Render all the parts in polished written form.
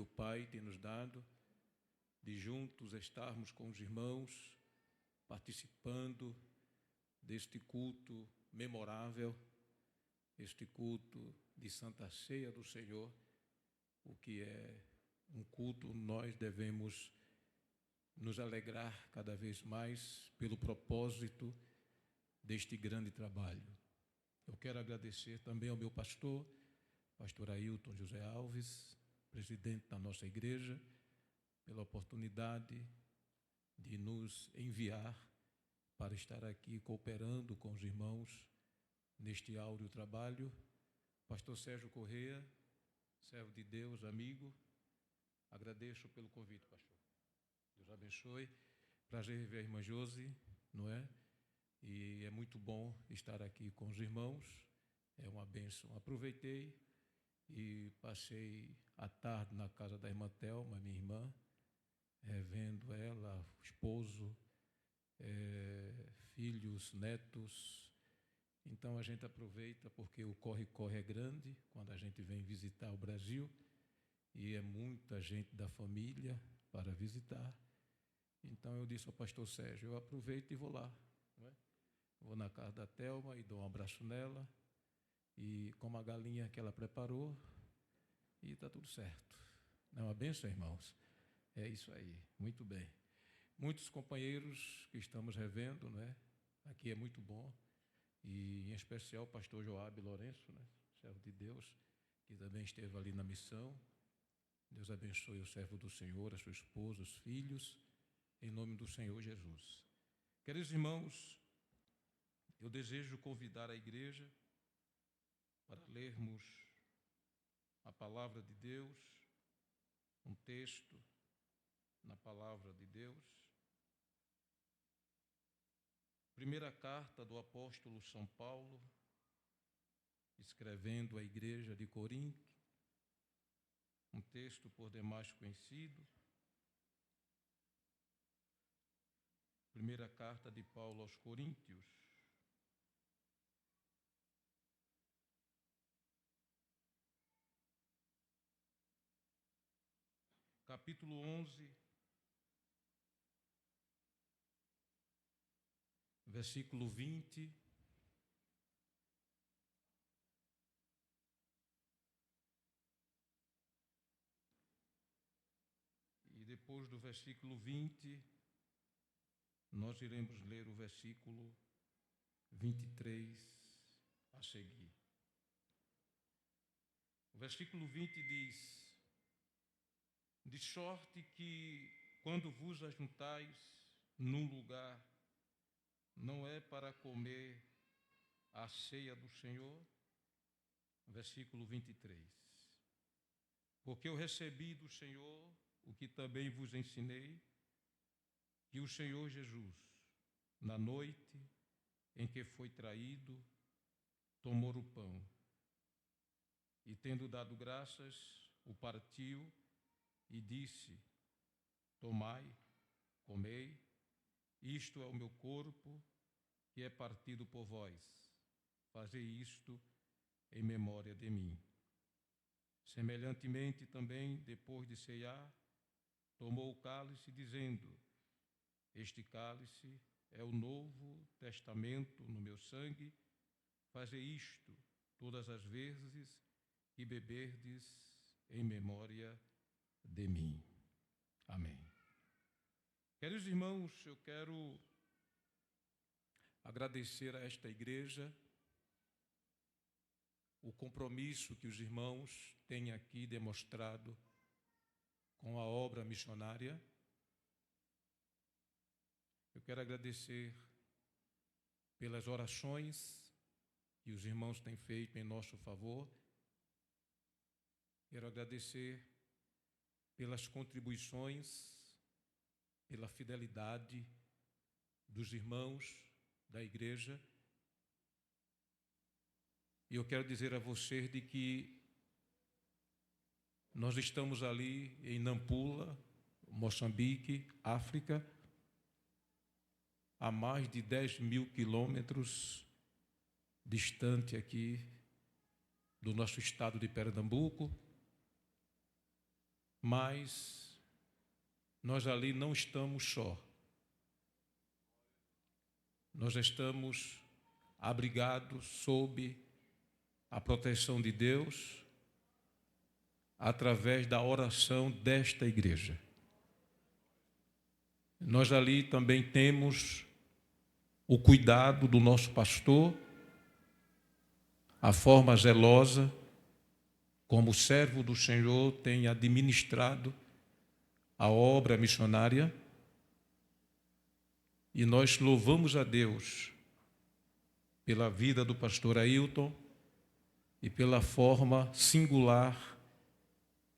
o Pai tem nos dado, de juntos estarmos com os irmãos, participando deste culto memorável, este culto de Santa Ceia do Senhor, o que é um culto, nós devemos nos alegrar cada vez mais pelo propósito deste grande trabalho. Eu quero agradecer também ao meu pastor Ailton José Alves, presidente da nossa igreja, pela oportunidade de nos enviar para estar aqui cooperando com os irmãos neste áureo trabalho. Pastor Sérgio Correia, servo de Deus, amigo, agradeço pelo convite, pastor. Deus abençoe. Prazer ver a irmã Josi, não é? E é muito bom estar aqui com os irmãos, é uma bênção. Aproveitei e passei a tarde na casa da irmã Thelma, minha irmã, vendo ela, o esposo, filhos, netos. Então a gente aproveita porque o corre-corre é grande quando a gente vem visitar o Brasil e é muita gente da família para visitar. Então eu disse ao pastor Sérgio, eu aproveito e vou lá, não é? Vou na casa da Thelma e dou um abraço nela e como a galinha que ela preparou e está tudo certo. Não é uma bênção, irmãos? É isso aí, muito bem. Muitos companheiros que estamos revendo, não é? Aqui é muito bom. E, em especial, o pastor Joabe Lourenço, né? Servo de Deus, que também esteve ali na missão. Deus abençoe o servo do Senhor, a sua esposa, os filhos, em nome do Senhor Jesus. Queridos irmãos, eu desejo convidar a igreja para lermos a palavra de Deus, um texto na palavra de Deus. Primeira carta do apóstolo São Paulo, escrevendo à igreja de Corinto, um texto por demais conhecido. Primeira carta de Paulo aos Coríntios, capítulo 11, versículo 20, e depois do versículo 20, nós iremos ler o versículo 23 a seguir. O versículo 20 diz: de sorte que, quando vos ajuntais num lugar, não é para comer a ceia do Senhor. Versículo 23. Porque eu recebi do Senhor o que também vos ensinei, que o Senhor Jesus, na noite em que foi traído, tomou o pão e, tendo dado graças, o partiu e disse: tomai, comei, isto é o meu corpo, que é partido por vós. Fazei isto em memória de mim. Semelhantemente também, depois de ceiar, tomou o cálice, dizendo: este cálice é o novo testamento no meu sangue. Fazei isto todas as vezes que beberdes em memória de mim. Amém. Queridos irmãos, eu quero agradecer a esta igreja o compromisso que os irmãos têm aqui demonstrado com a obra missionária. Eu quero agradecer pelas orações que os irmãos têm feito em nosso favor. Quero agradecer pelas contribuições, pela fidelidade dos irmãos da igreja. E eu quero dizer a vocês de que nós estamos ali em Nampula, Moçambique, África, a mais de 10.000 quilômetros distante aqui do nosso estado de Pernambuco. mas nós ali não estamos só. Nós estamos abrigados sob a proteção de Deus através da oração desta igreja. Nós ali também temos o cuidado do nosso pastor, a forma zelosa como o servo do Senhor tem administrado a obra missionária, e nós louvamos a Deus pela vida do pastor Ailton e pela forma singular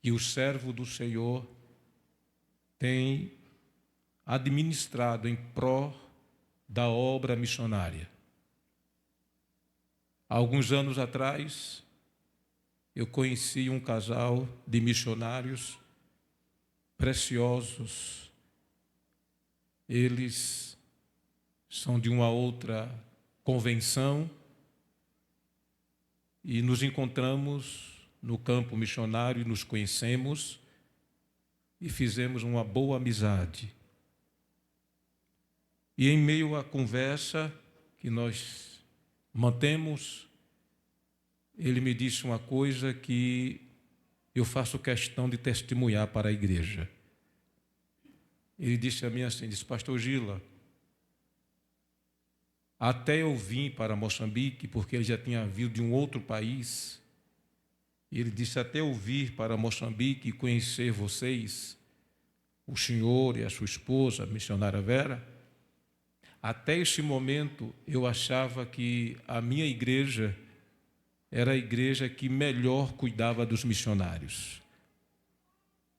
que o servo do Senhor tem administrado em pró da obra missionária. Há alguns anos atrás, eu conheci um casal de missionários preciosos. Eles são de uma outra convenção e nos encontramos no campo missionário e nos conhecemos e fizemos uma boa amizade. E em meio à conversa que nós mantemos, ele me disse uma coisa que eu faço questão de testemunhar para a igreja. Ele disse a mim assim, disse, pastor Gila, até eu vim para Moçambique, porque ele já tinha vindo de um outro país, e ele disse, até eu vir para Moçambique e conhecer vocês, o senhor e a sua esposa, a missionária Vera, até esse momento eu achava que a minha igreja era a igreja que melhor cuidava dos missionários.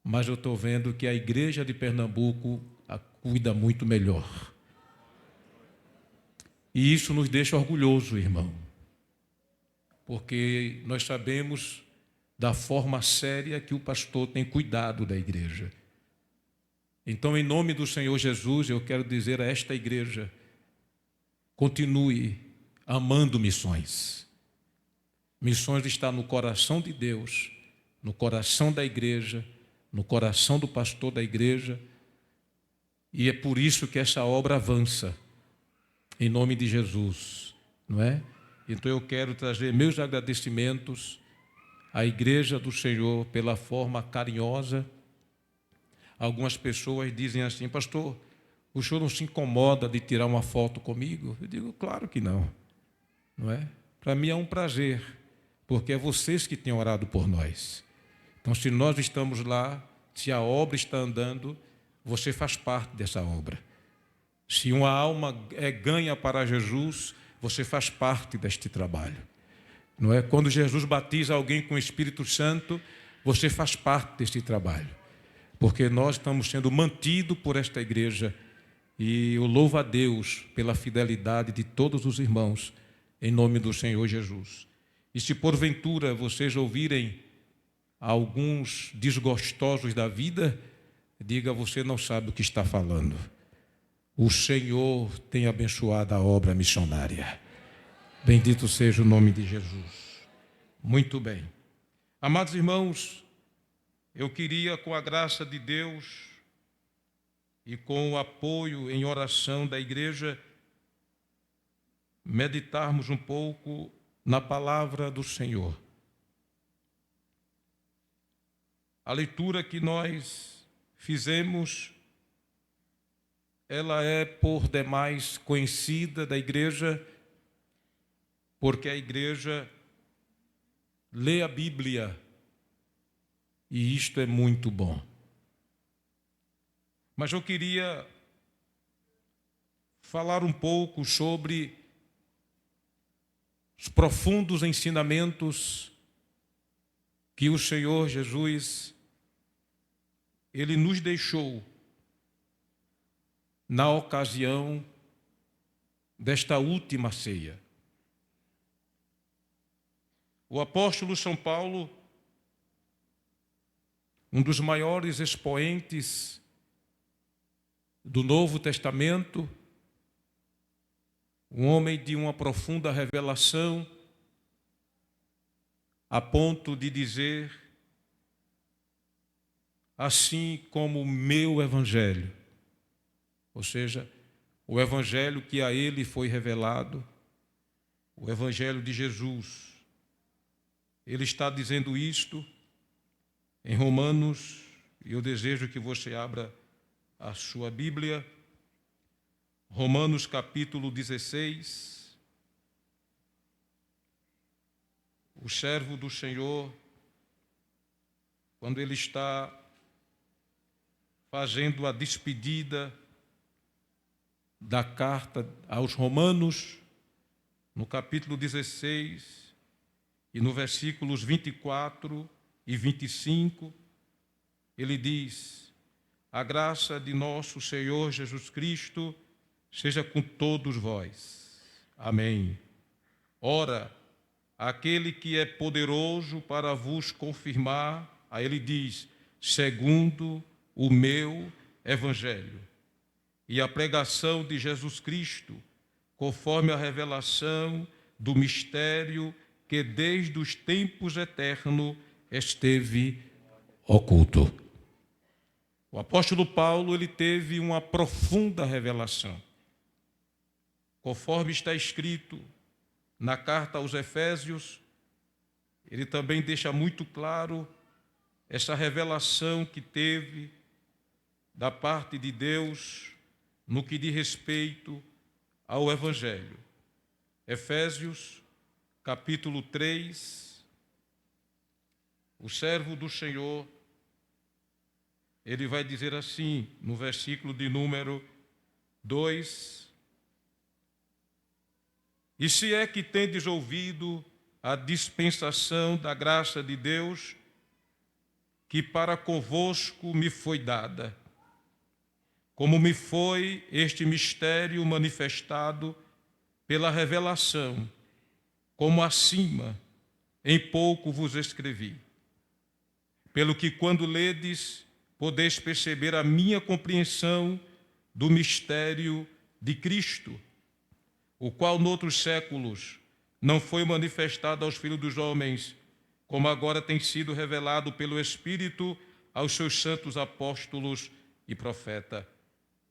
Mas eu estou vendo que a igreja de Pernambuco a cuida muito melhor. E isso nos deixa orgulhosos, irmão, porque nós sabemos da forma séria que o pastor tem cuidado da igreja. Então, em nome do Senhor Jesus, eu quero dizer a esta igreja, continue amando missões. Missões está no coração de Deus, no coração da igreja, no coração do pastor da igreja, e é por isso que essa obra avança, em nome de Jesus, não é? Então eu quero trazer meus agradecimentos à igreja do Senhor pela forma carinhosa. Algumas pessoas dizem assim, pastor, o senhor não se incomoda de tirar uma foto comigo? Eu digo, claro que não, não é? Para mim é um prazer, porque é vocês que têm orado por nós. Então, se nós estamos lá, se a obra está andando, você faz parte dessa obra. Se uma alma é ganha para Jesus, você faz parte deste trabalho. Não é? Quando Jesus batiza alguém com o Espírito Santo, você faz parte deste trabalho. Porque nós estamos sendo mantidos por esta igreja e eu louvo a Deus pela fidelidade de todos os irmãos, em nome do Senhor Jesus. E se porventura vocês ouvirem alguns desgostosos da vida, diga, você não sabe o que está falando. O Senhor tem abençoado a obra missionária. Bendito seja o nome de Jesus. Muito bem. Amados irmãos, eu queria, com a graça de Deus e com o apoio em oração da igreja, meditarmos um pouco na palavra do Senhor. A leitura que nós fizemos, ela é por demais conhecida da igreja, porque a igreja lê a Bíblia, e isto é muito bom. Mas eu queria falar um pouco sobre os profundos ensinamentos que o Senhor Jesus, Ele nos deixou na ocasião desta última ceia. O apóstolo São Paulo, um dos maiores expoentes do Novo Testamento, um homem de uma profunda revelação, a ponto de dizer assim como o meu evangelho, ou seja, o evangelho que a ele foi revelado, o evangelho de Jesus. Ele está dizendo isto em Romanos, e eu desejo que você abra a sua Bíblia, Romanos capítulo 16. O servo do Senhor, quando ele está fazendo a despedida da carta aos Romanos, no capítulo 16, e no versículos 24 e 25, ele diz: a graça de nosso Senhor Jesus Cristo seja com todos vós. Amém. Ora, aquele que é poderoso para vos confirmar, aí ele diz, segundo o meu evangelho, e a pregação de Jesus Cristo, conforme a revelação do mistério que desde os tempos eternos esteve oculto. O apóstolo Paulo, ele teve uma profunda revelação. Conforme está escrito na carta aos Efésios, ele também deixa muito claro essa revelação que teve da parte de Deus no que diz respeito ao Evangelho. Efésios, capítulo 3, o servo do Senhor, ele vai dizer assim, no versículo de número 2, e se é que tendes ouvido a dispensação da graça de Deus, que para convosco me foi dada, como me foi este mistério manifestado pela revelação, como acima, em pouco vos escrevi. Pelo que quando ledes, podeis perceber a minha compreensão do mistério de Cristo, o qual noutros séculos não foi manifestado aos filhos dos homens, como agora tem sido revelado pelo Espírito aos seus santos apóstolos e profetas.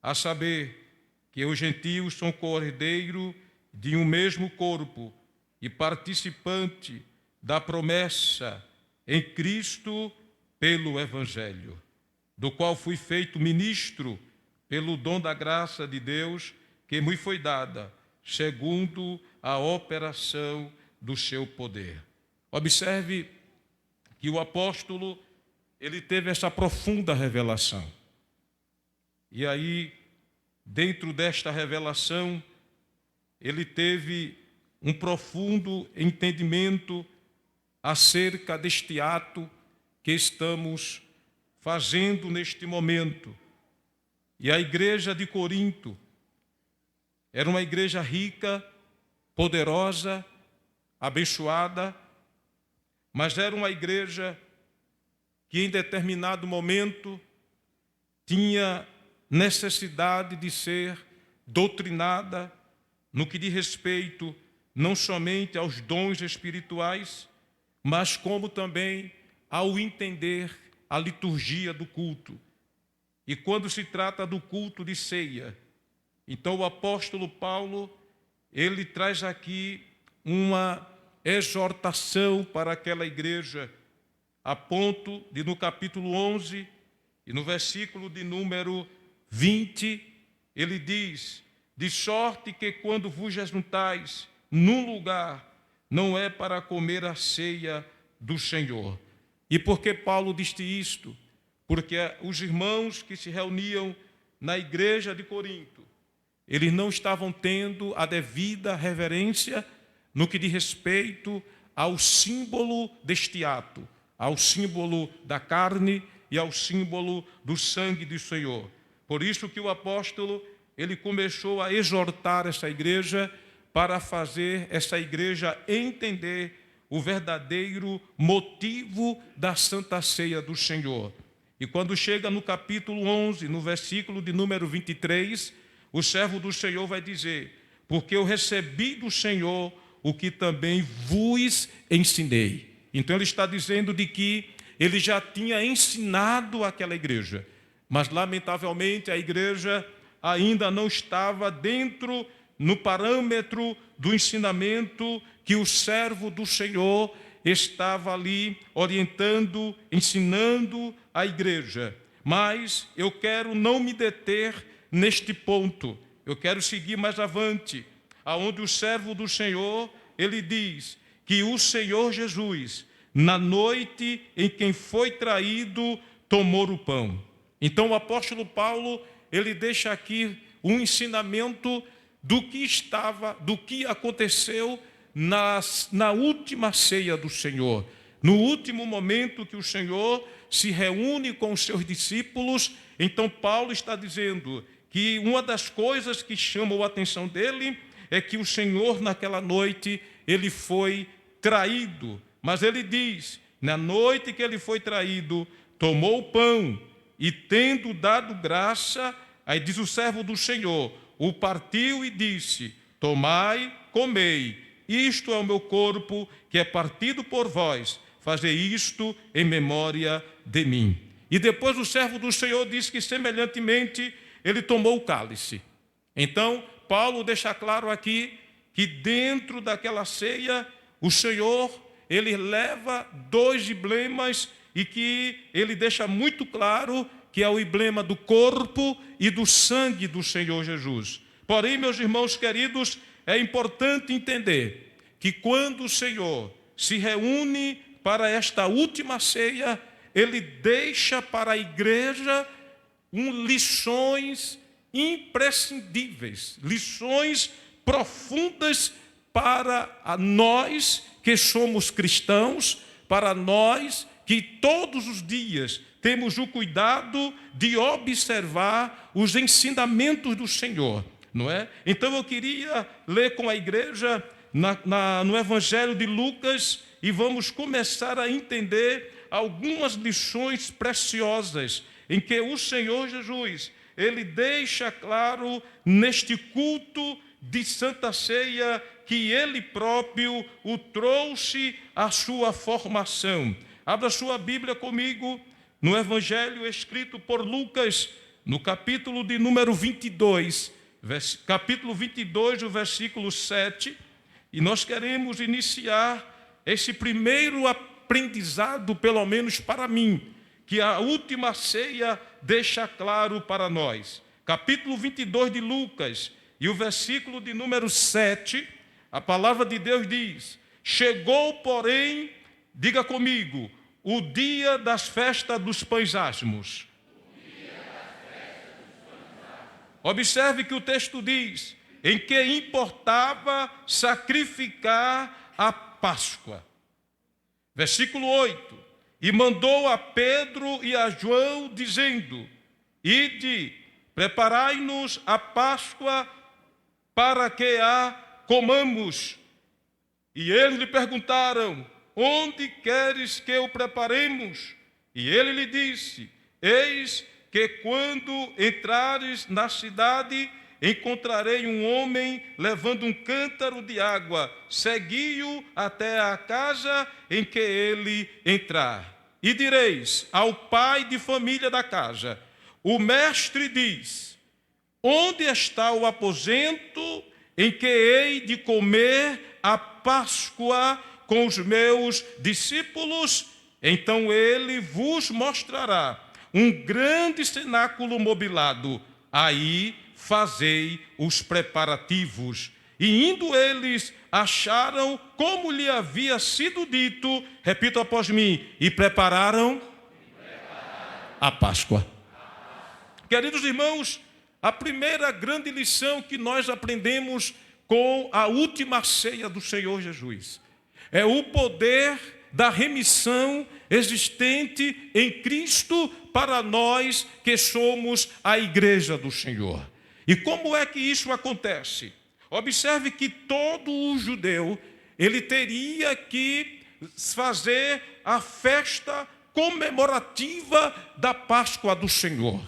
A saber, que os gentios são co-herdeiro de um mesmo corpo e participante da promessa em Cristo pelo Evangelho, do qual fui feito ministro pelo dom da graça de Deus que me foi dada, segundo a operação do seu poder. Observe que o apóstolo, ele teve essa profunda revelação. E aí, dentro desta revelação, ele teve um profundo entendimento acerca deste ato que estamos fazendo neste momento. E a igreja de Corinto era uma igreja rica, poderosa, abençoada, mas era uma igreja que em determinado momento tinha necessidade de ser doutrinada no que diz respeito não somente aos dons espirituais, mas como também ao entender a liturgia do culto. E quando se trata do culto de ceia, então o apóstolo Paulo, ele traz aqui uma exortação para aquela igreja, a ponto de no capítulo 11 e no versículo de número 20, ele diz, de sorte que quando vos juntais num lugar, não é para comer a ceia do Senhor. E por que Paulo disse isto? Porque os irmãos que se reuniam na igreja de Corinto, eles não estavam tendo a devida reverência no que diz respeito ao símbolo deste ato, ao símbolo da carne e ao símbolo do sangue do Senhor. Por isso que o apóstolo, ele começou a exortar essa igreja para fazer essa igreja entender o verdadeiro motivo da Santa Ceia do Senhor. E quando chega no capítulo 11, no versículo de número 23, o servo do Senhor vai dizer, porque eu recebi do Senhor o que também vos ensinei. Então ele está dizendo de que ele já tinha ensinado àquela igreja. Mas, lamentavelmente, a igreja ainda não estava dentro, no parâmetro do ensinamento que o servo do Senhor estava ali orientando, ensinando a igreja. Mas eu quero não me deter neste ponto. Eu quero seguir mais avante, aonde o servo do Senhor, ele diz que o Senhor Jesus, na noite em que foi traído, tomou o pão. Então o apóstolo Paulo, ele deixa aqui um ensinamento do que aconteceu na última ceia do Senhor. No último momento que o Senhor se reúne com os seus discípulos, então Paulo está dizendo que uma das coisas que chamou a atenção dele é que o Senhor, naquela noite, ele foi traído. Mas ele diz, na noite que ele foi traído, tomou o pão e, tendo dado graça, aí diz o servo do Senhor, o partiu e disse, tomai, comei, isto é o meu corpo que é partido por vós, fazei isto em memória de mim. E depois o servo do Senhor diz que semelhantemente ele tomou o cálice. Então Paulo deixa claro aqui que dentro daquela ceia o Senhor, ele leva 2 emblemas e que ele deixa muito claro que é o emblema do corpo e do sangue do Senhor Jesus. Porém, meus irmãos queridos, é importante entender que quando o Senhor se reúne para esta última ceia, ele deixa para a igreja lições imprescindíveis, lições profundas para nós que somos cristãos, para nós que todos os dias temos o cuidado de observar os ensinamentos do Senhor, não é? Então eu queria ler com a igreja no Evangelho de Lucas e vamos começar a entender algumas lições preciosas em que o Senhor Jesus, ele deixa claro neste culto de Santa Ceia que ele próprio o trouxe à sua formação. Abra sua Bíblia comigo no Evangelho escrito por Lucas, no capítulo de número 22, capítulo 22, o versículo 7, e nós queremos iniciar esse primeiro aprendizado, pelo menos para mim, que a última ceia deixa claro para nós. Capítulo 22 de Lucas, e o versículo de número 7, a palavra de Deus diz, chegou, porém, diga comigo, o dia das festas dos pães asmos. Observe que o texto diz, em que importava sacrificar a Páscoa. Versículo 8, e mandou a Pedro e a João, dizendo, ide, preparai-nos a Páscoa para que a comamos. E eles lhe perguntaram, onde queres que o preparemos? E ele lhe disse, eis que quando entrares na cidade, encontrarei um homem levando um cântaro de água, segui-o até a casa em que ele entrar. E direis ao pai de família da casa, o mestre diz, onde está o aposento em que hei de comer a Páscoa com os meus discípulos? Então ele vos mostrará um grande cenáculo mobilado, aí fazei os preparativos. E indo eles, acharam como lhe havia sido dito, repita após mim, e prepararam a Páscoa. Queridos irmãos, a primeira grande lição que nós aprendemos com a última ceia do Senhor Jesus é o poder da remissão existente em Cristo para nós que somos a igreja do Senhor. E como é que isso acontece? Observe que todo o judeu, ele teria que fazer a festa comemorativa da Páscoa do Senhor.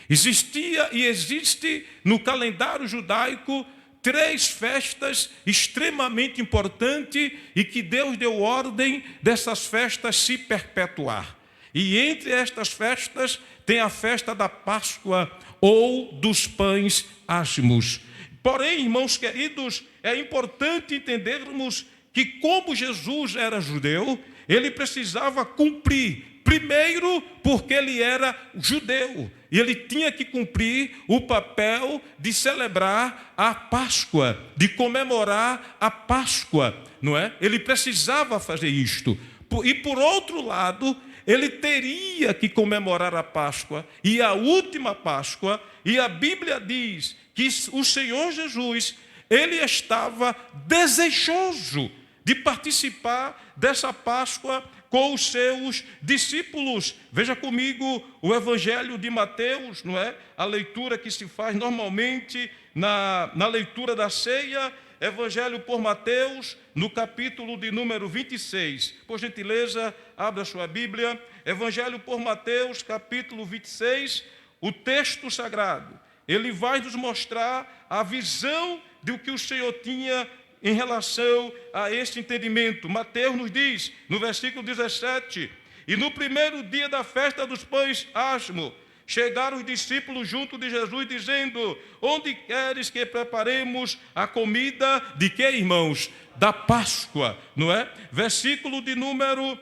Existia e existe no calendário judaico 3 festas extremamente importantes e que Deus deu ordem dessas festas se perpetuar. E entre estas festas tem a festa da Páscoa ou dos pães asmos. Porém, irmãos queridos, é importante entendermos que como Jesus era judeu, ele precisava cumprir, primeiro porque ele era judeu, e ele tinha que cumprir o papel de celebrar a Páscoa, de comemorar a Páscoa, não é? Ele precisava fazer isto. E por outro lado, ele teria que comemorar a Páscoa, e a última Páscoa, e a Bíblia diz que o Senhor Jesus, ele estava desejoso de participar dessa Páscoa com os seus discípulos. Veja comigo o Evangelho de Mateus, não é? A leitura que se faz normalmente na leitura da ceia, Evangelho por Mateus, no capítulo de número 26. Por gentileza, abra sua Bíblia. Evangelho por Mateus, capítulo 26, o texto sagrado. Ele vai nos mostrar a visão do que o Senhor tinha em relação a este entendimento. Mateus nos diz, no versículo 17, e no primeiro dia da festa dos pães asmos, chegaram os discípulos junto de Jesus, dizendo, onde queres que preparemos a comida de quê, irmãos? Da Páscoa, não é? Versículo de número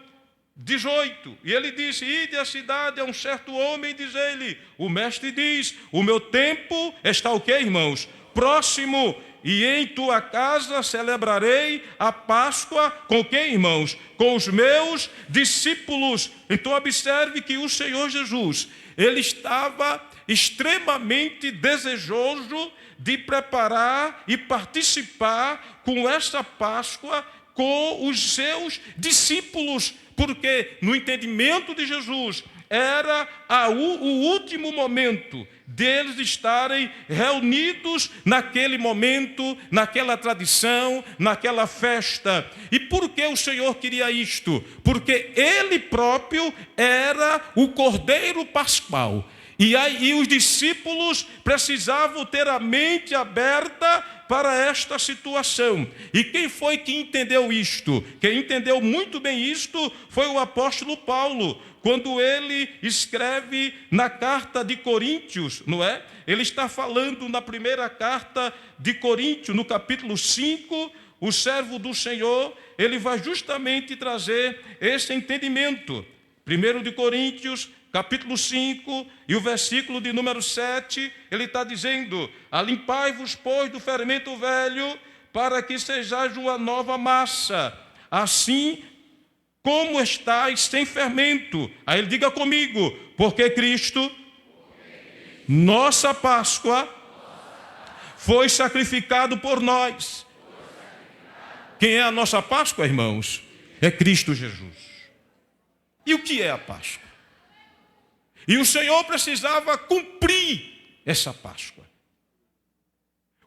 18, e ele disse, ide à cidade a um certo homem, e diz ele, o mestre diz, o meu tempo está o quê, irmãos? Próximo, e em tua casa celebrarei a Páscoa com quem, irmãos? Com os meus discípulos. Então observe que o Senhor Jesus, ele estava extremamente desejoso de preparar e participar com essa Páscoa com os seus discípulos, porque no entendimento de Jesus era o último momento deles estarem reunidos naquele momento, naquela tradição, naquela festa. E por que o Senhor queria isto? Porque Ele próprio era o Cordeiro Pascual. E os discípulos precisavam ter a mente aberta para esta situação. E quem foi que entendeu isto? Quem entendeu muito bem isto foi o apóstolo Paulo, quando ele escreve na carta de Coríntios, não é? Ele está falando na primeira carta de Coríntios, no capítulo 5, o servo do Senhor, ele vai justamente trazer esse entendimento. 1 de Coríntios, capítulo 5, e o versículo de número 7, ele está dizendo, alimpai-vos, pois, do fermento velho, para que sejais uma nova massa, assim como estáis sem fermento. Aí ele diga comigo, porque Cristo, nossa Páscoa, foi sacrificado por nós. Quem é a nossa Páscoa, irmãos? É Cristo Jesus. E o que é a Páscoa? E o Senhor precisava cumprir essa Páscoa.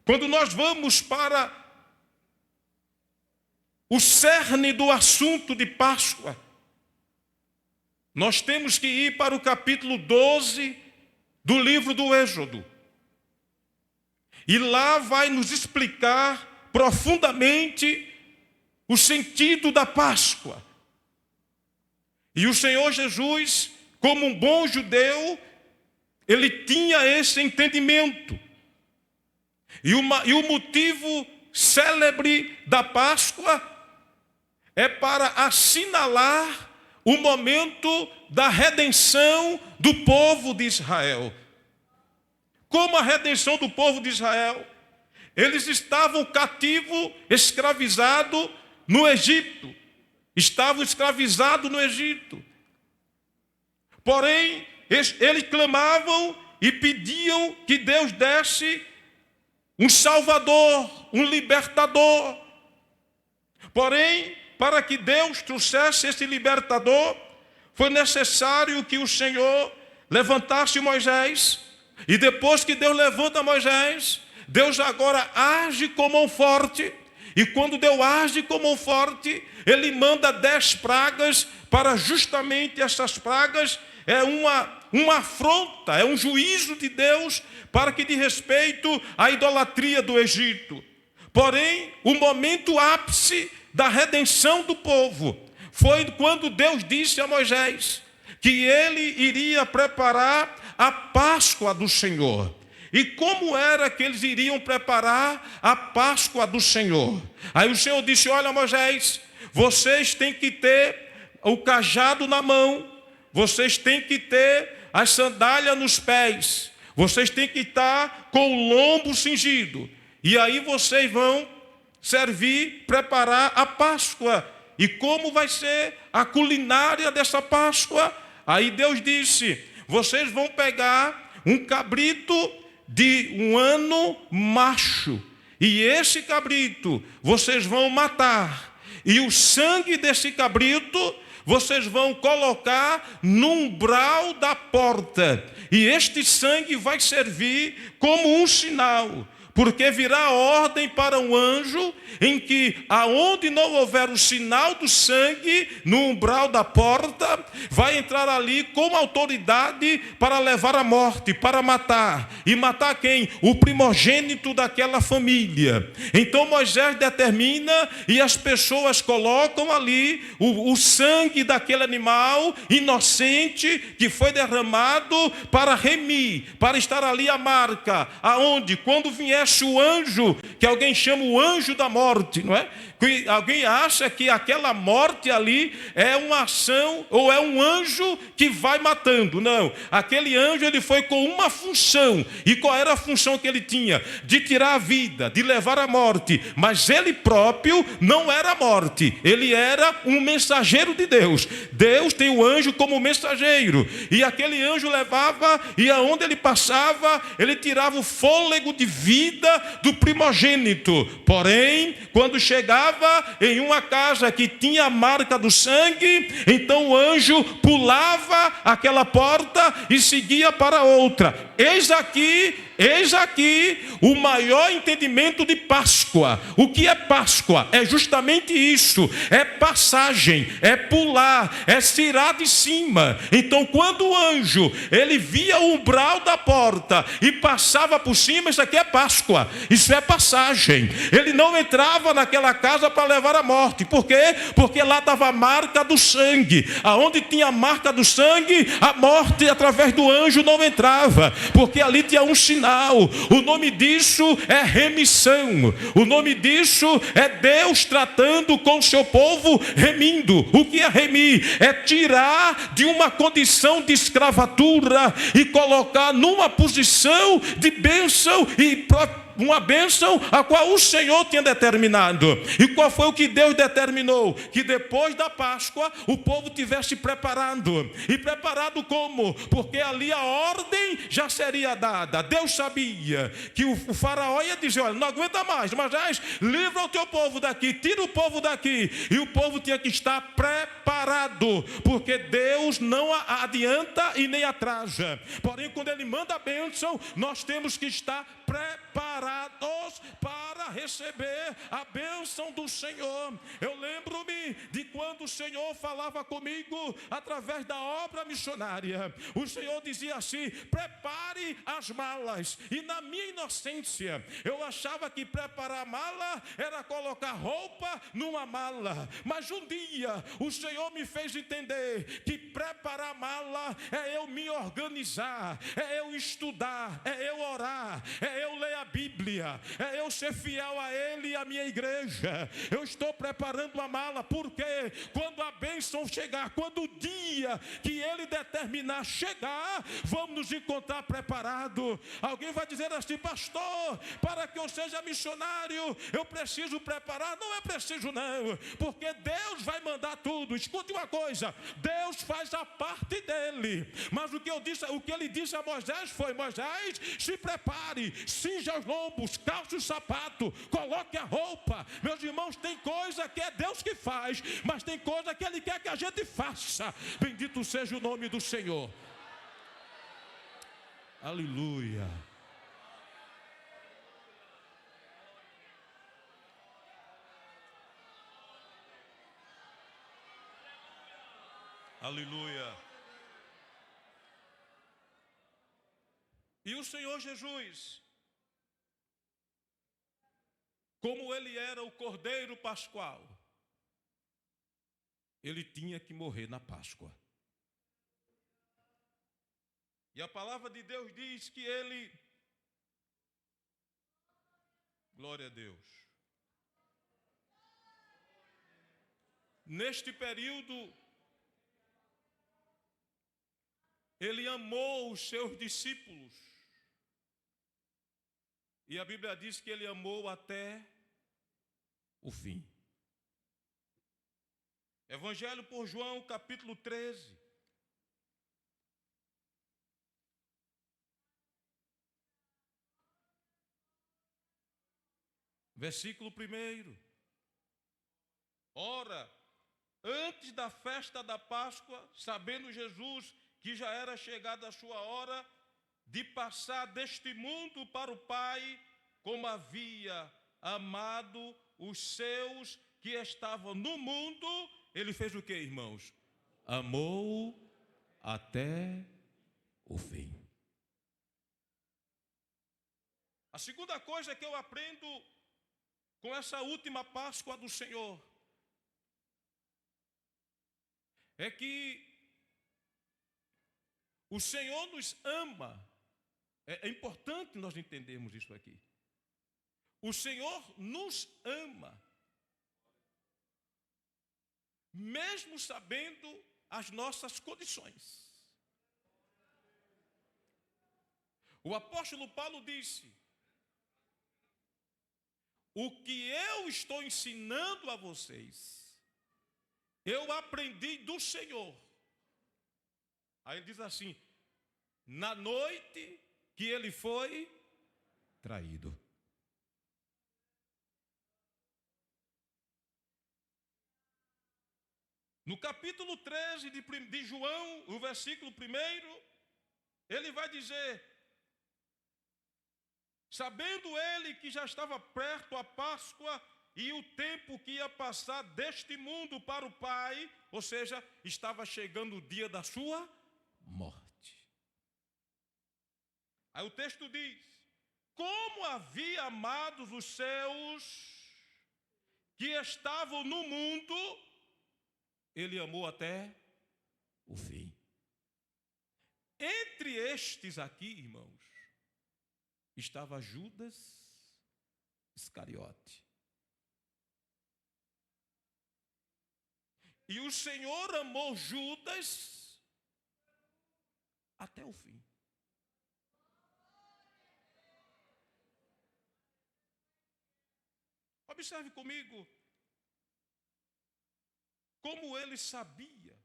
Quando nós vamos para o cerne do assunto de Páscoa, nós temos que ir para o capítulo 12 do livro do Êxodo. E lá vai nos explicar profundamente o sentido da Páscoa. E o Senhor Jesus, como um bom judeu, ele tinha esse entendimento. E o motivo célebre da Páscoa é para assinalar o momento da redenção do povo de Israel. Como a redenção do povo de Israel? Eles estavam cativos, escravizados no Egito. Estavam escravizados no Egito. Porém, eles clamavam e pediam que Deus desse um Salvador, um libertador. Porém, para que Deus trouxesse esse libertador, foi necessário que o Senhor levantasse Moisés. E depois que Deus levanta Moisés, Deus agora age com mão forte. E quando Deus age com mão forte, Ele manda 10 pragas, para justamente essas pragas é uma afronta, é um juízo de Deus para que diz respeito à idolatria do Egito. Porém, o momento ápice da redenção do povo foi quando Deus disse a Moisés que ele iria preparar a Páscoa do Senhor. E como era que eles iriam preparar a Páscoa do Senhor? Aí o Senhor disse: olha, Moisés, vocês têm que ter o cajado na mão, vocês têm que ter as sandálias nos pés, vocês têm que estar com o lombo cingido. E aí vocês vão servir, preparar a Páscoa. E como vai ser a culinária dessa Páscoa? Aí Deus disse: vocês vão pegar um cabrito de um ano macho, e esse cabrito vocês vão matar, e o sangue desse cabrito vocês vão colocar no umbral da porta, e este sangue vai servir como um sinal, porque virá ordem para um anjo em que, aonde não houver o sinal do sangue no umbral da porta, vai entrar ali com autoridade para levar a morte, para matar. E matar quem? O primogênito daquela família. Então Moisés determina e as pessoas colocam ali o sangue daquele animal inocente que foi derramado para remir, para estar ali a marca, aonde quando viesse o anjo, que alguém chama o anjo da morte, não é? Que alguém acha que aquela morte ali é uma ação ou é um anjo que vai matando. Não, aquele anjo ele foi com uma função. E qual era a função que ele tinha? De tirar a vida, de levar a morte. Mas ele próprio não era a morte, ele era um mensageiro de Deus. Deus tem o anjo como mensageiro, e aquele anjo levava, e aonde ele passava, ele tirava o fôlego de vida do primogênito. Porém, quando chegava em uma casa que tinha a marca do sangue, então o anjo pulava aquela porta e seguia para outra. Eis aqui o maior entendimento de Páscoa. O que é Páscoa? É justamente isso, é passagem, é pular, é tirar de cima. Então quando o anjo, ele via o umbral da porta e passava por cima, isso aqui é Páscoa, isso é passagem. Ele não entrava naquela casa para levar a morte. Por quê? Porque lá estava a marca do sangue. Aonde tinha a marca do sangue, a morte através do anjo não entrava, porque ali tinha um sinal. O nome disso é remissão. O nome disso é Deus tratando com o seu povo, remindo. O que é remir? É tirar de uma condição de escravatura e colocar numa posição de bênção e uma bênção a qual o Senhor tinha determinado. E qual foi o que Deus determinou? Que depois da Páscoa o povo tivesse preparado. E preparado como? Porque ali a ordem já seria dada. Deus sabia que o faraó ia dizer: olha, não aguenta mais, mas livra o teu povo daqui, tira o povo daqui. E o povo tinha que estar preparado, porque Deus não adianta e nem atrasa. Porém, quando Ele manda a bênção, nós temos que estar preparados para receber a bênção do Senhor. Eu lembro-me de quando o Senhor falava comigo através da obra missionária. O Senhor dizia assim: prepare as malas. E na minha inocência, eu achava que preparar a mala era colocar roupa numa mala. Mas um dia o Senhor me fez entender que preparar a mala é eu me organizar, é eu estudar, é eu orar, é eu ler a Bíblia, é eu ser fiel a Ele e a minha igreja. Eu estou preparando uma mala, porque quando a bênção chegar, quando o dia que Ele determinar chegar, vamos nos encontrar preparados. Alguém vai dizer assim: pastor, para que eu seja missionário, eu preciso preparar. Não é preciso não, porque Deus vai mandar tudo. Escute uma coisa, Deus faz a parte dele. Mas o que Ele disse a Moisés foi: Moisés, se prepare, cinja os lombos, calce o sapato, coloque a roupa. Meus irmãos, tem coisa que é Deus que faz, mas tem coisa que Ele quer que a gente faça. Bendito seja o nome do Senhor. Aleluia. Aleluia. E o Senhor Jesus, como Ele era o Cordeiro Pascual, Ele tinha que morrer na Páscoa. E a palavra de Deus diz que ele, glória a Deus, neste período, ele amou os seus discípulos. E a Bíblia diz que ele amou até o fim. Evangelho por João, capítulo 13. Versículo 1. Ora, antes da festa da Páscoa, sabendo Jesus que já era chegada a sua hora de passar deste mundo para o Pai, como havia amado os seus que estavam no mundo, ele fez o que, irmãos? Amou até o fim. A segunda coisa que eu aprendo com essa última Páscoa do Senhor é que o Senhor nos ama. É importante nós entendermos isso aqui. O Senhor nos ama, mesmo sabendo as nossas condições. O apóstolo Paulo disse: o que eu estou ensinando a vocês, eu aprendi do Senhor. Aí ele diz assim: na noite que ele foi traído. No capítulo 13 de João, o versículo 1, ele vai dizer: sabendo ele que já estava perto a Páscoa e o tempo que ia passar deste mundo para o Pai, ou seja, estava chegando o dia da sua morte. Aí o texto diz: como havia amado os seus que estavam no mundo, ele amou até o fim. Entre estes aqui, irmãos, estava Judas Iscariote. E o Senhor amou Judas até o fim. Observe comigo como ele sabia.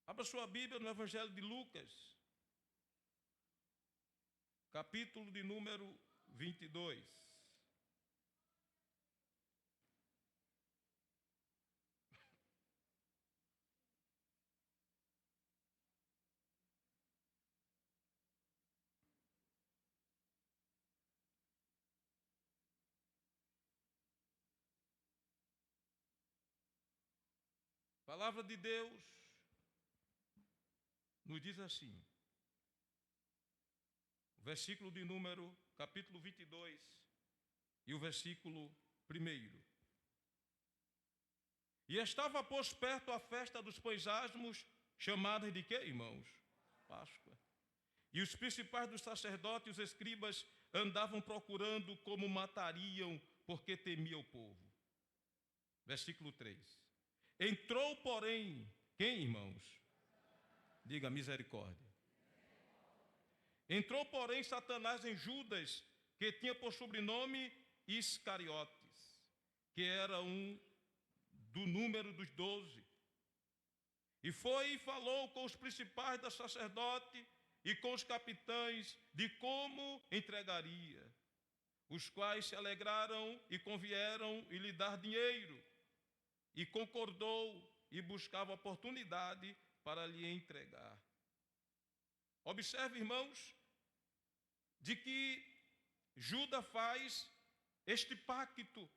Abra sua Bíblia no Evangelho de Lucas, capítulo de número 22. A palavra de Deus nos diz assim, o versículo de número, capítulo 22, e o versículo 1. E estava, pois, perto a festa dos pães asmos, chamada de quê, irmãos? Páscoa. E os principais dos sacerdotes e os escribas andavam procurando como matariam, porque temia o povo. Versículo 3. Entrou, porém, quem, irmãos? Diga misericórdia. Entrou, porém, Satanás em Judas, que tinha por sobrenome Iscariotes, que era um do número dos 12. E foi e falou com os principais da sacerdote e com os capitães de como entregaria, os quais se alegraram e convieram e lhe dar dinheiro. E concordou e buscava oportunidade para lhe entregar. Observe, irmãos, de que Judas faz este pacto.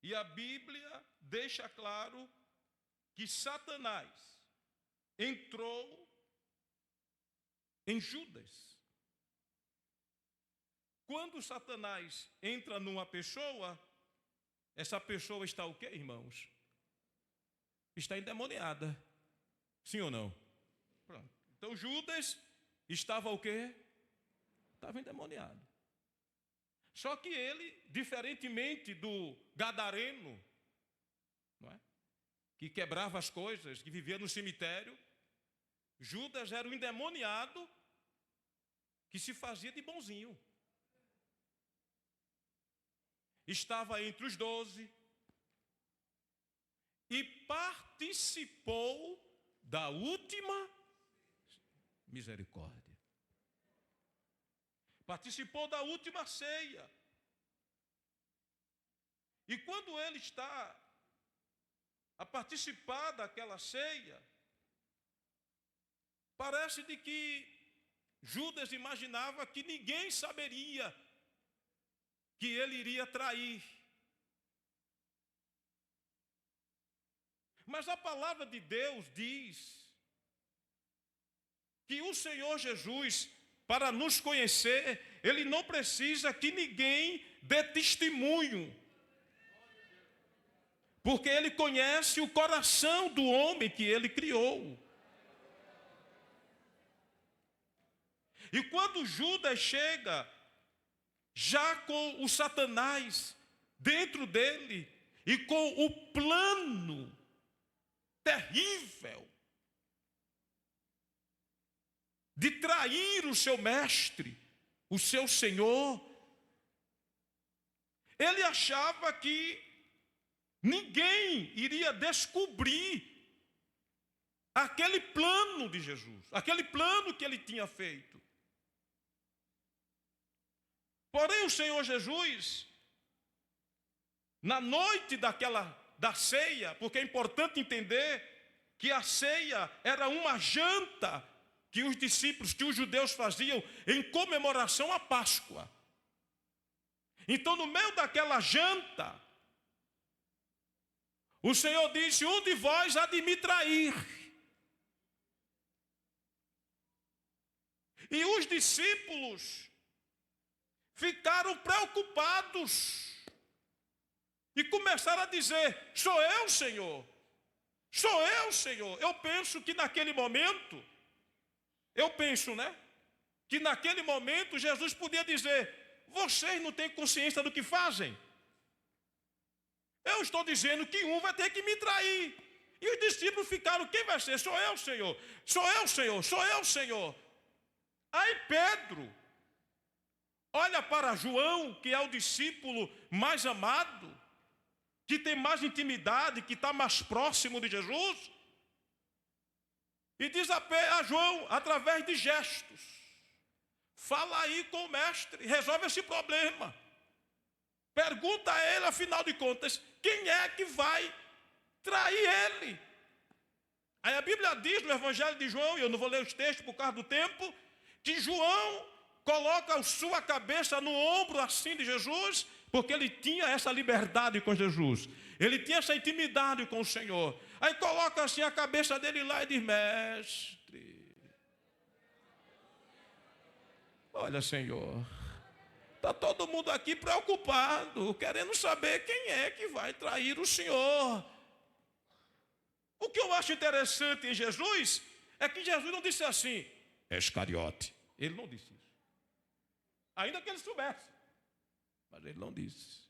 E a Bíblia deixa claro que Satanás entrou em Judas. Quando Satanás entra numa pessoa, essa pessoa está o quê, irmãos? Está endemoniada. Sim ou não? Pronto. Então Judas estava o quê? Estava endemoniado. Só que ele, diferentemente do gadareno, não é? Que quebrava as coisas, que vivia no cemitério, Judas era um endemoniado que se fazia de bonzinho. Estava entre os 12 e participou da última misericórdia. Participou da última ceia. E quando ele está a participar daquela ceia, parece de que Judas imaginava que ninguém saberia que ele iria trair. Mas a palavra de Deus diz que o Senhor Jesus, para nos conhecer, Ele não precisa que ninguém dê testemunho, porque Ele conhece o coração do homem que Ele criou. E quando Judas chega, já com o Satanás dentro dele, e com o plano terrível de trair o seu mestre, o seu Senhor, ele achava que ninguém iria descobrir aquele plano de Jesus, aquele plano que ele tinha feito. Porém, o Senhor Jesus, na noite da ceia, porque é importante entender que a ceia era uma janta que os discípulos, que os judeus faziam em comemoração à Páscoa. Então, no meio daquela janta, o Senhor disse: um de vós há de me trair. E os discípulos ficaram preocupados e começaram a dizer: sou eu, Senhor, sou eu, Senhor. Eu penso que naquele momento, que naquele momento Jesus podia dizer: vocês não têm consciência do que fazem? Eu estou dizendo que um vai ter que me trair. E os discípulos ficaram: quem vai ser? Sou eu, Senhor, sou eu, Senhor, sou eu, Senhor. Aí Pedro olha para João, que é o discípulo mais amado, que tem mais intimidade, que está mais próximo de Jesus, e diz a João, através de gestos: fala aí com o mestre, resolve esse problema. Pergunta a ele, afinal de contas, quem é que vai trair ele? Aí a Bíblia diz no Evangelho de João, e eu não vou ler os textos por causa do tempo, que João coloca a sua cabeça no ombro assim de Jesus, porque ele tinha essa liberdade com Jesus, ele tinha essa intimidade com o Senhor. Aí coloca assim a cabeça dele lá e diz: mestre, olha, Senhor, está todo mundo aqui preocupado, querendo saber quem é que vai trair o Senhor. O que eu acho interessante em Jesus é que Jesus não disse assim: Iscariote. Ele não disse isso. Ainda que ele soubesse, mas ele não disse.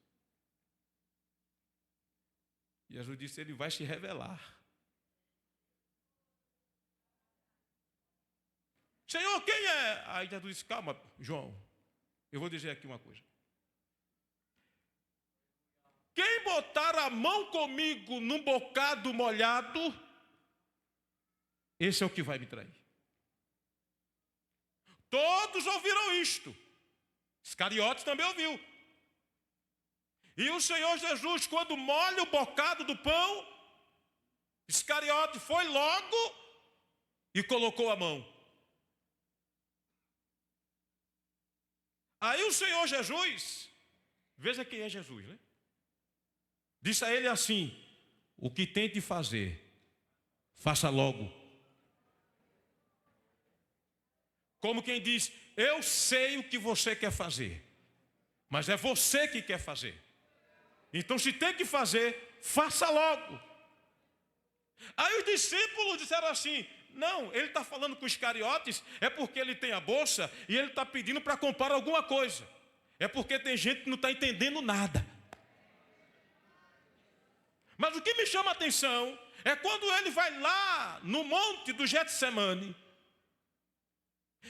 Jesus disse: ele vai se revelar. Senhor, quem é? Aí Jesus disse: calma, João, eu vou dizer aqui uma coisa. Quem botar a mão comigo num bocado molhado, esse é o que vai me trair. Todos ouviram isto. Iscariotes também ouviu. E o Senhor Jesus, quando molha o bocado do pão, Iscariote foi logo e colocou a mão. Aí o Senhor Jesus, veja quem é Jesus, né? Disse a ele assim: o que tem de fazer, faça logo. Como quem diz: eu sei o que você quer fazer, mas é você que quer fazer. Então, se tem que fazer, faça logo. Aí os discípulos disseram assim: não, ele está falando com os Iscariotes, é porque ele tem a bolsa e ele está pedindo para comprar alguma coisa. É porque tem gente que não está entendendo nada. Mas o que me chama a atenção é quando ele vai lá no monte do Getsemane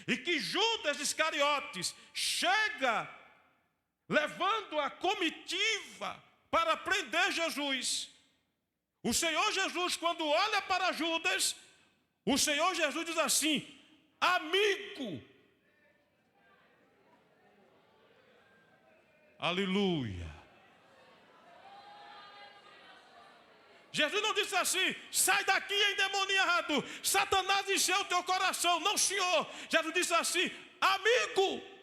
e que Judas Iscariotes chega levando a comitiva para prender Jesus. O Senhor Jesus, quando olha para Judas, o Senhor Jesus diz assim: amigo. Aleluia. Jesus não disse assim: sai daqui, endemoniado, Satanás encheu o teu coração. Não, Senhor. Jesus disse assim: amigo.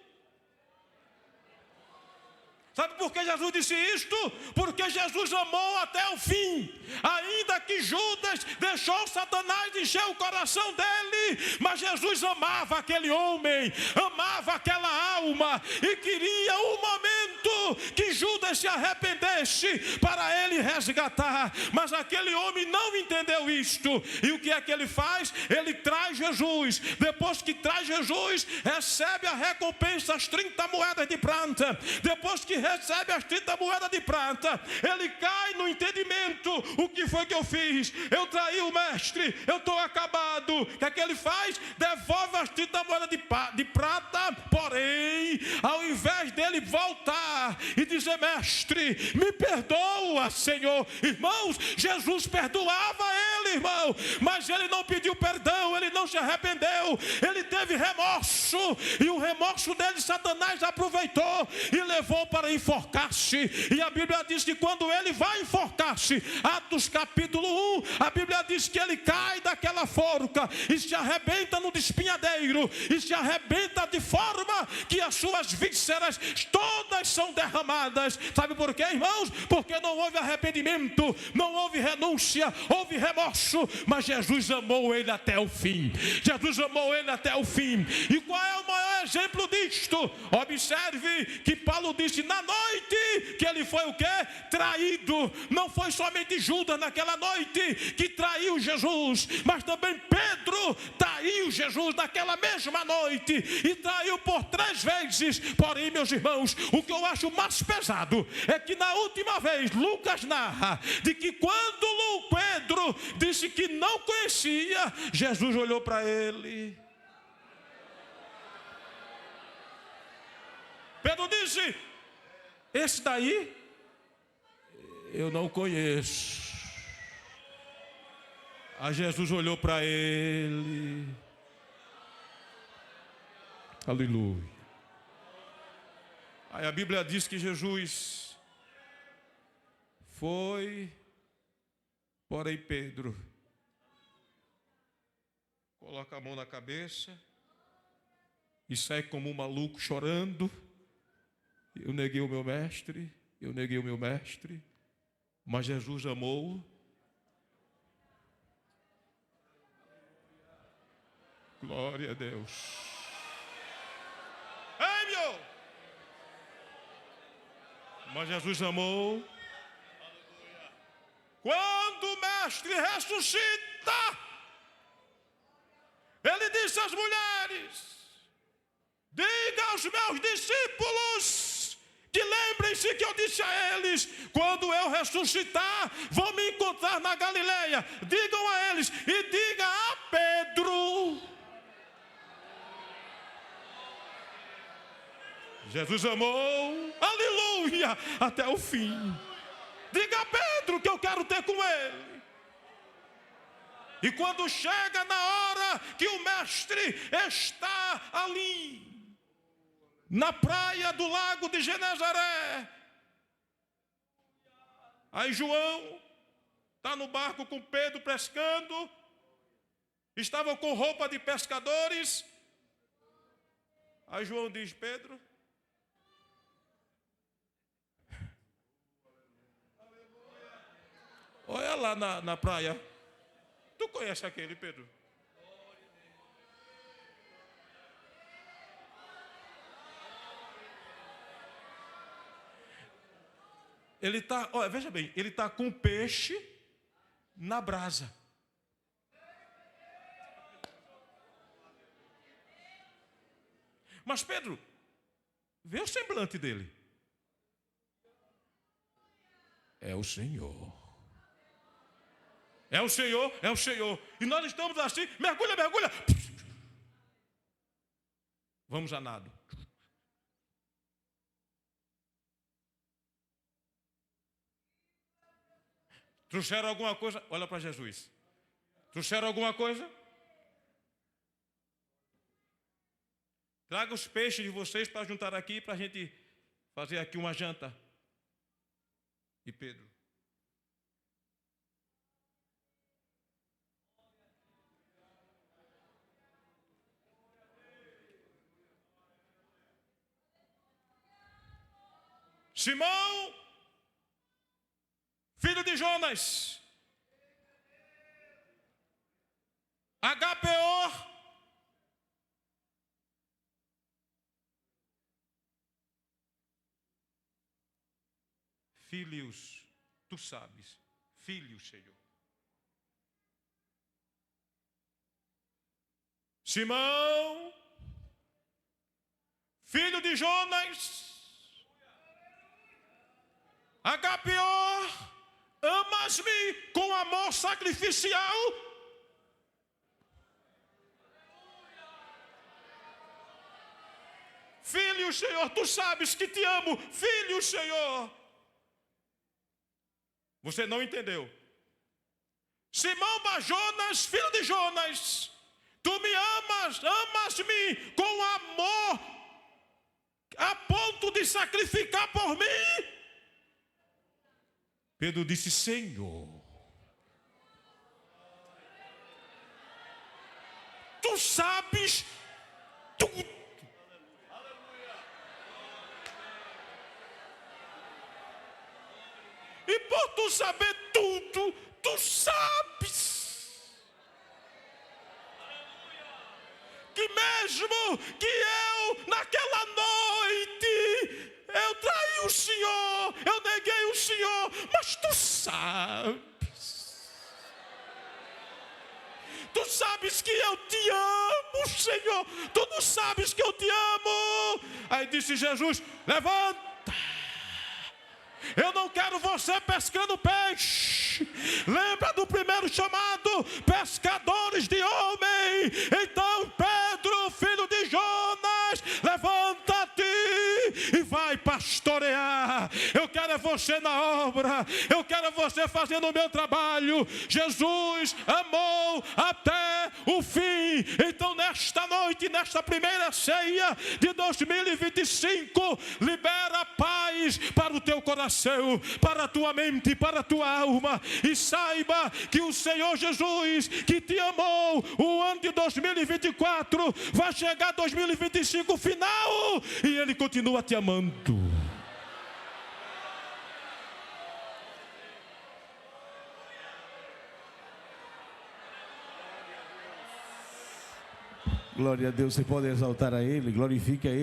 Sabe por que Jesus disse isto? Porque Jesus amou até o fim. Ainda que Judas deixou Satanás encher o coração dele, mas Jesus amava aquele homem, amava aquela alma e queria um momento que Judas se arrependesse para ele resgatar. Mas aquele homem não entendeu isto. E o que é que ele faz? Ele traz Jesus. Depois que traz Jesus, recebe a recompensa, as 30 moedas de prata. Depois que recebe as 30 moedas de prata, ele cai no entendimento: o que foi que eu fiz? Eu traí o mestre, eu estou acabado. O que é que ele faz? Devolve as 30 moedas de prata. Porém, ao invés dele voltar e dizer: mestre, me perdoa, Senhor. Irmãos, Jesus perdoava ele, irmão, mas ele não pediu perdão, ele não se arrependeu, ele teve remorso, e o remorso dele Satanás aproveitou e levou para enforcar-se. E a Bíblia diz que quando ele vai enforcar-se, Atos capítulo 1, a Bíblia diz que ele cai daquela forca e se arrebenta no despenhadeiro, e se arrebenta de forma que as suas vísceras todas são derramadas. Sabe por quê, irmãos? Porque não houve arrependimento, não houve renúncia, houve remorso, mas Jesus amou ele até o fim. Jesus amou ele até o fim. E qual é o maior exemplo disto? Observe que Paulo disse na noite que ele foi o quê? Traído. Não foi somente Judas naquela noite que traiu Jesus, mas também Pedro traiu Jesus naquela mesma noite, e traiu por 3 vezes. Porém, meus irmãos, o que eu acho mais pesado é que na última vez Lucas narra de que quando Pedro disse que não conhecia, Jesus olhou para ele. Pedro disse: esse daí eu não conheço. Aí Jesus olhou para ele. Aleluia. Aí a Bíblia diz que Jesus foi, porém Pedro coloca a mão na cabeça e sai como um maluco chorando: eu neguei o meu mestre, eu neguei o meu mestre. Mas Jesus amou. Glória a Deus. Ei, meu! Mas Jesus amou. Quando o mestre ressuscita, ele disse às mulheres: diga aos meus discípulos que lembrem-se que eu disse a eles: quando eu ressuscitar, vão me encontrar na Galileia. Digam a eles, e diga a Pedro. Jesus amou, aleluia, até o fim. Diga a Pedro que eu quero ter com ele. E quando chega na hora que o mestre está ali, na praia do lago de Genezaré, aí João está no barco com Pedro pescando, estavam com roupa de pescadores. Aí João diz: Pedro, olha lá na praia, tu conhece aquele, Pedro? Ele está, olha, veja bem, ele está com peixe na brasa. Mas Pedro, vê o semblante dele. É o Senhor. É o Senhor, é o Senhor. E nós estamos assim, mergulha, mergulha. Vamos a nado. Trouxeram alguma coisa? Olha para Jesus. Trouxeram alguma coisa? Traga os peixes de vocês para juntar aqui, para a gente fazer aqui uma janta. E Pedro? Simão, filho de Jonas, HPO, filhos, tu sabes, filhos, Senhor. Simão, filho de Jonas, HPO, amas-me com amor sacrificial? Filho, Senhor, tu sabes que te amo. Filho, Senhor. Você não entendeu. Simão Bar-Jonas, filho de Jonas, tu me amas, amas-me com amor a ponto de sacrificar por mim? Pedro disse, Senhor, tu sabes tudo. E por tu saber tudo, tu sabes que mesmo que eu, naquela noite, eu traí o Senhor, eu neguei o Senhor, mas tu sabes. Tu sabes que eu te amo, Senhor. Tu não sabes que eu te amo. Aí disse Jesus, levanta. Eu não quero você pescando peixe. Lembra do primeiro chamado? Pescadores de homem. Então Pedro, filho de Jonas, levanta-te e vai pastorear. Eu quero é você na obra. Eu quero é você fazendo o meu trabalho. Jesus amou até o fim. Então nesta noite, nesta primeira ceia de 2025, libera paz para o teu coração, para a tua mente, para a tua alma, e saiba que o Senhor Jesus, que te amou o ano de 2024, vai chegar 2025 final, e Ele continua te amando. Glória a Deus, você pode exaltar a Ele, glorifique a Ele.